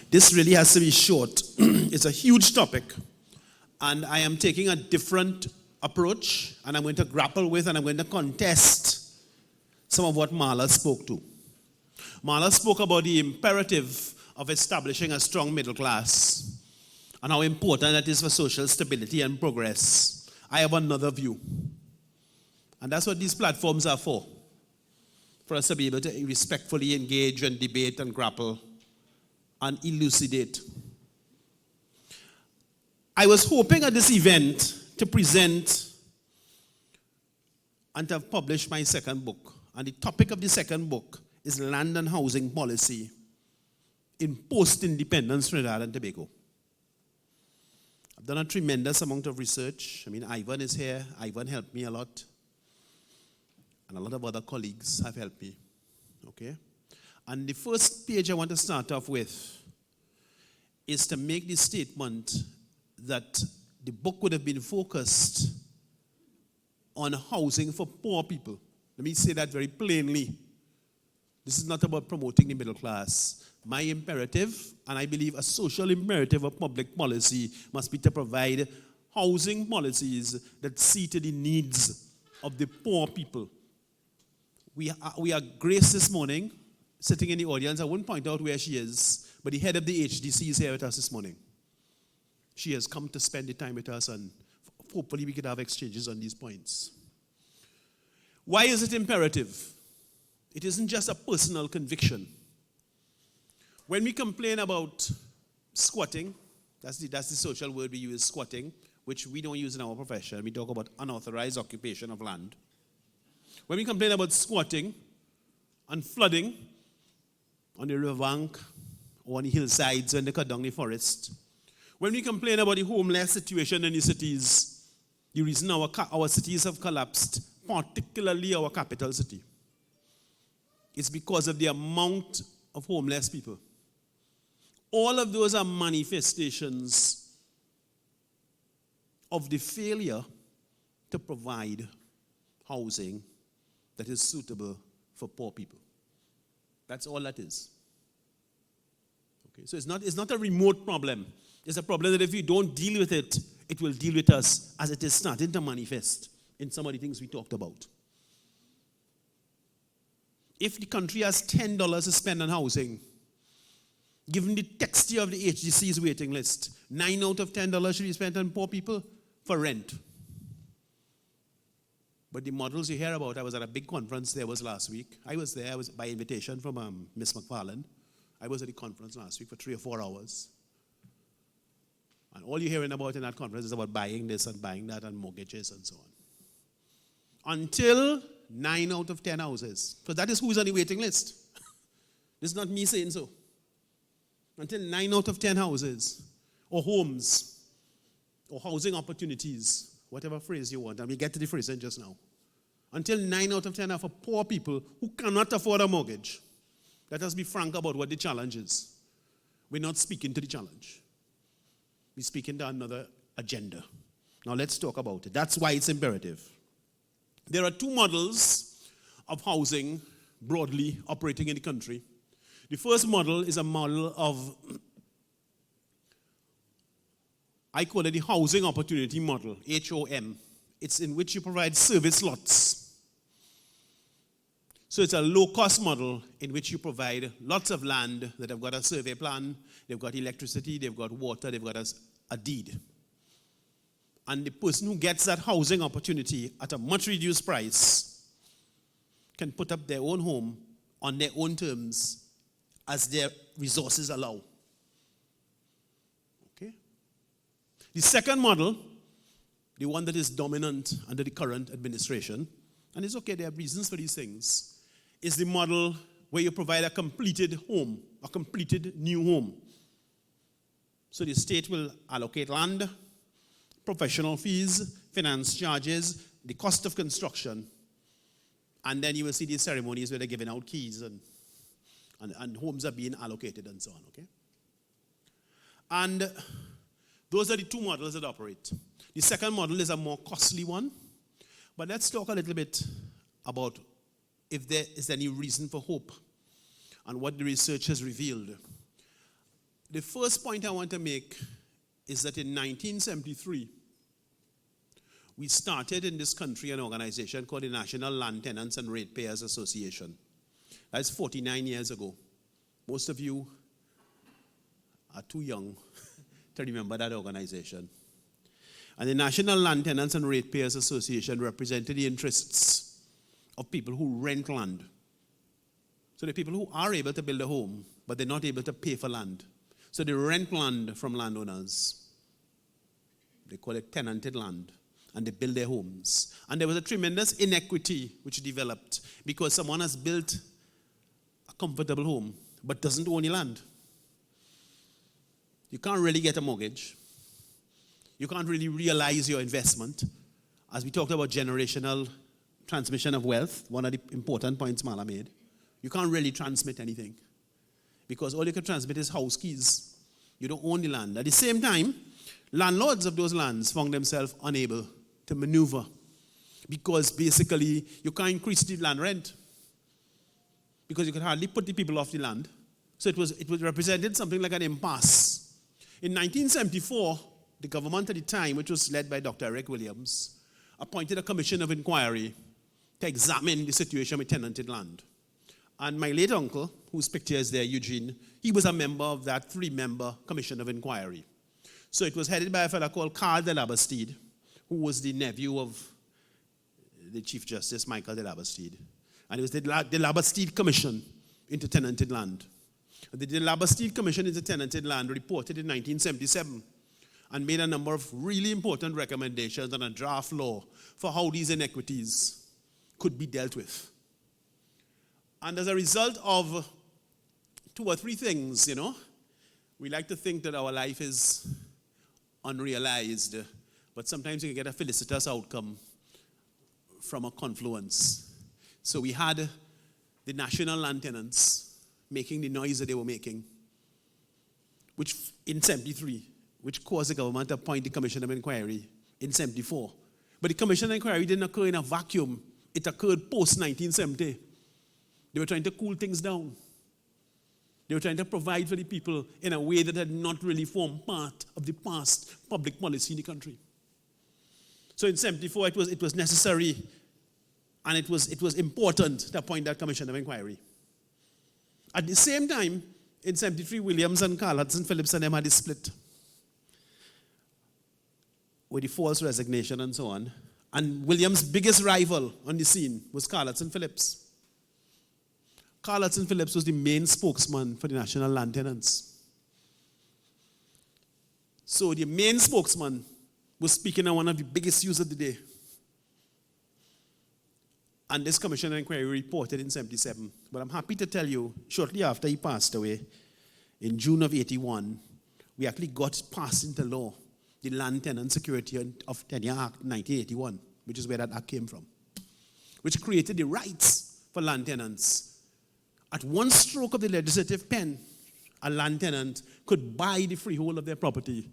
This really has to be short. It's a huge topic, and I am taking a different approach, and I'm going to grapple with and I'm going to contest some of what Marla spoke to. Marla spoke about the imperative of establishing a strong middle class and how important that is for social stability and progress. I have another view. And that's what these platforms are for us to be able to respectfully engage and debate and grapple and elucidate. I was hoping at this event to present and to have published my second book. And the topic of the second book is land and housing policy in post-independence Trinidad and Tobago. I've done a tremendous amount of research. I mean, Ivan is here. Ivan helped me a lot. And a lot of other colleagues have helped me. Okay? And the first page I want to start off with is to make the statement that the book would have been focused on housing for poor people. Let me say that very plainly. This is not about promoting the middle class. My imperative, and I believe a social imperative of public policy, must be to provide housing policies that see to the needs of the poor people. We are Grace this morning, sitting in the audience. I won't point out where she is, but the head of the HDC is here with us this morning. She has come to spend the time with us, and hopefully we could have exchanges on these points. Why is it imperative? It isn't just a personal conviction. When we complain about squatting, that's the social word we use, squatting, which we don't use in our profession. We talk about unauthorized occupation of land. When we complain about squatting and flooding on the river bank or on the hillsides when they cut down the forest, when we complain about the homeless situation in the cities, the reason our cities have collapsed, particularly our capital city, it's because of the amount of homeless people. All of those are manifestations of the failure to provide housing that is suitable for poor people. That's all that is. Okay, so it's not a remote problem. It's a problem that if we don't deal with it, it will deal with us as it is starting to manifest in some of the things we talked about. If the country has $10 to spend on housing, given the texture of the HDC's waiting list, 9 out of $10 should be spent on poor people for rent. But the models you hear about, I was at a big conference there last week. I was there, I was by invitation from Miss McFarland. I was at the conference last week for 3 or 4 hours. And all you're hearing about in that conference is about buying this and buying that and mortgages and so on. Until 9 out of 10 houses. So that is who's on the waiting list. This is not me saying so. Until 9 out of 10 houses, or homes, or housing opportunities, whatever phrase you want, and we get to the phrase in just now. Until 9 out of 10 are for poor people who cannot afford a mortgage. Let us be frank about what the challenge is. We're not speaking to the challenge. We're speaking to another agenda. Now let's talk about it. That's why it's imperative. There are 2 models of housing broadly operating in the country. The first model is a model of, I call it the housing opportunity model, HOM. It's in which you provide service lots. So it's a low-cost model in which you provide lots of land that have got a survey plan, they've got electricity, they've got water, they've got a deed. And the person who gets that housing opportunity at a much reduced price can put up their own home on their own terms as their resources allow. Okay? The second model, the one that is dominant under the current administration, and it's okay, there are reasons for these things, is the model where you provide a completed home, a completed new home. So the state will allocate land, professional fees, finance charges, the cost of construction, and then you will see these ceremonies where they're giving out keys and homes are being allocated and so on, okay? And those are the 2 models that operate. The second model is a more costly one, but let's talk a little bit about if there is any reason for hope and what the research has revealed. The first point I want to make is that in 1973, we started in this country an organization called the National Land Tenants and Ratepayers Association. That's 49 years ago. Most of you are too young to remember that organization. And the National Land Tenants and Ratepayers Association represented the interests of people who rent land. So the people who are able to build a home, but they're not able to pay for land. So they rent land from landowners. They call it tenanted land. And they build their homes. And there was a tremendous inequity which developed because someone has built a comfortable home but doesn't own the land. You can't really get a mortgage. You can't really realize your investment. As we talked about generational transmission of wealth, one of the important points Mala made, you can't really transmit anything because all you can transmit is house keys. You don't own the land. At the same time, landlords of those lands found themselves unable to maneuver because basically you can't increase the land rent because you could hardly put the people off the land. So it was represented something like an impasse. In 1974, the government at the time, which was led by Dr. Eric Williams, appointed a commission of inquiry to examine the situation with tenanted land. And my late uncle, whose picture is there, Eugene, he was a member of that 3-member commission of inquiry. So it was headed by a fellow called Carl de Labastide, who was the nephew of the Chief Justice, Michael de Labastide. And it was the de Labastide Commission into Tenanted Land. The de Labastide Commission into Tenanted Land reported in 1977 and made a number of really important recommendations on a draft law for how these inequities could be dealt with. And as a result of 2 or 3 things, we like to think that our life is unrealized, but sometimes you can get a felicitous outcome from a confluence. So we had the national land tenants making the noise that they were making, which in 73, which caused the government to appoint the Commission of Inquiry in 74. But the Commission of Inquiry didn't occur in a vacuum. It occurred post-1970. They were trying to cool things down. They were trying to provide for the people in a way that had not really formed part of the past public policy in the country. So in 74, it was necessary and it was important to appoint that Commission of Inquiry. At the same time, in 73, Williams and Carl Hudson Phillips and them had a split with the false resignation and so on. And Williams' biggest rival on the scene was Carl Hudson Phillips. Carl Hudson Phillips was the main spokesman for the National Land Tenants. So the main spokesman was speaking on one of the biggest issues of the day. And this Commission of Inquiry reported in 77. But I'm happy to tell you, shortly after he passed away, in June of 81, we actually got passed into law the Land Tenant Security of Tenure Act 1981, which is where that act came from, which created the rights for land tenants. At one stroke of the legislative pen, a land tenant could buy the freehold of their property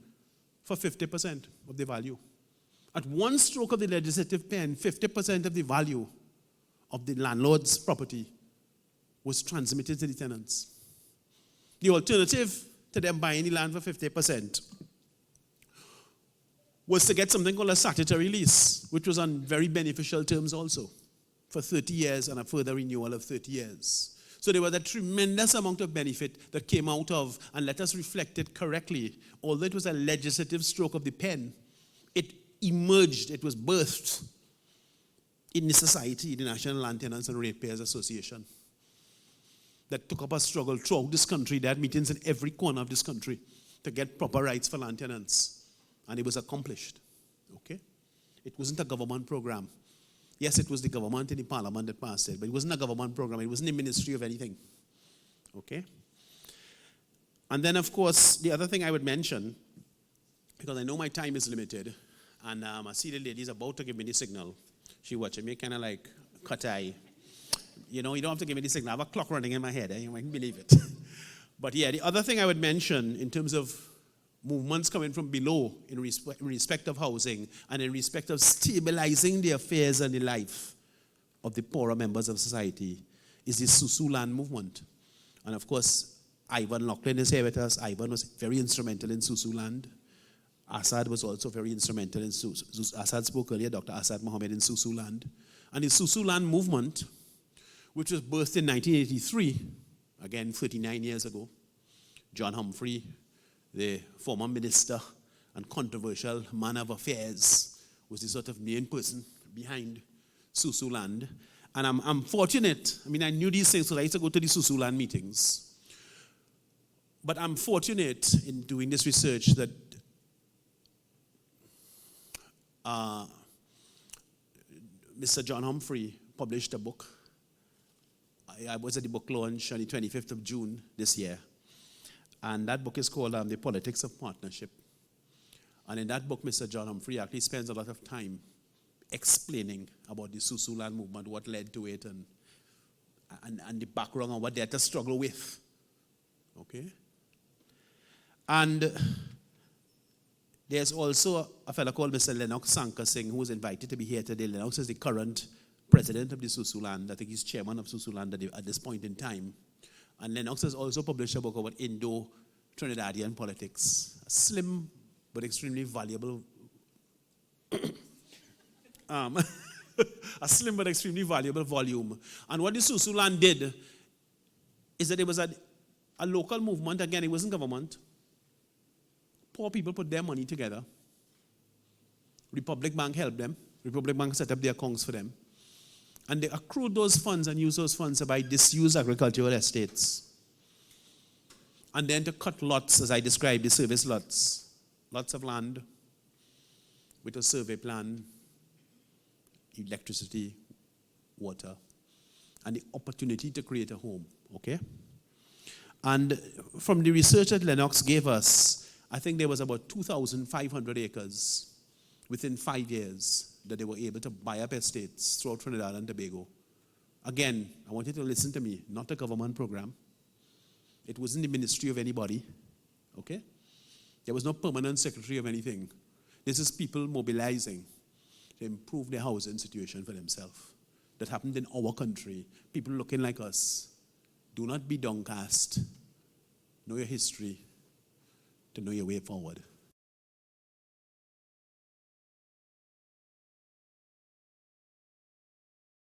for 50% of the value. At one stroke of the legislative pen, 50% of the value of the landlord's property was transmitted to the tenants. The alternative to them buying the land for 50% was to get something called a statutory lease, which was on very beneficial terms also, for 30 years and a further renewal of 30 years. So there was a tremendous amount of benefit that came out of, and let us reflect it correctly, although it was a legislative stroke of the pen, it emerged, it was birthed in the society, the National Land Tenants and Ratepayers Association, that took up a struggle throughout this country. They had meetings in every corner of this country to get proper rights for land tenants. And it was accomplished, okay? It wasn't a government program. Yes, it was the government and the parliament that passed it, but it wasn't a government program. It wasn't a ministry of anything, okay? And then, of course, the other thing I would mention, because I know my time is limited, and I see the lady's about to give me the signal. She watching me kind of like cut eye. You don't have to give me the signal. I have a clock running in my head. You might believe it. But yeah, the other thing I would mention in terms of movements coming from below in respect of housing and in respect of stabilizing the affairs and the life of the poorer members of society is the Susu land movement. And of course, Ivan Lachlan is here with us. Ivan was very instrumental in Susuland. Assad was also very instrumental in Assad spoke earlier, Dr. Assad Mohammed in Susuland. And the Susuland movement, which was birthed in 1983, again 39 years ago, John Humphrey, the former minister and controversial man of affairs, was the sort of main person behind Susuland. And I'm fortunate, I knew these things because I used to go to the Susuland meetings. But I'm fortunate in doing this research that Mr. John Humphrey published a book. I was at the book launch on the 25th of June this year. And that book is called The Politics of Partnership. And in that book, Mr. John Humphrey actually spends a lot of time explaining about the Susuland movement, what led to it, and the background and what they had to struggle with. Okay? And there's also a fellow called Mr. Lennox Sankar Singh, who was invited to be here today. Lennox is the current president of the Susuland. I think he's chairman of Susuland at this point in time. And Lennox has also published a book about Indo-Trinidadian politics. A slim but extremely valuable a slim but extremely valuable volume. And what the Susuland did is that it was a local movement. Again, it wasn't government. Poor people put their money together. Republic Bank helped them. Republic Bank set up their accounts for them. And they accrued those funds and used those funds to buy disused agricultural estates. And then to cut lots, as I described, the service lots. Lots of land with a survey plan, electricity, water, and the opportunity to create a home, okay? And from the research that Lennox gave us, I think there was about 2,500 acres within 5 years that they were able to buy up estates throughout Trinidad and Tobago. Again, I want you to listen to me, not a government program. It wasn't the ministry of anybody, okay? There was no permanent secretary of anything. This is people mobilizing to improve their housing situation for themselves. That happened in our country. People looking like us. Do not be downcast. Know your history to know your way forward.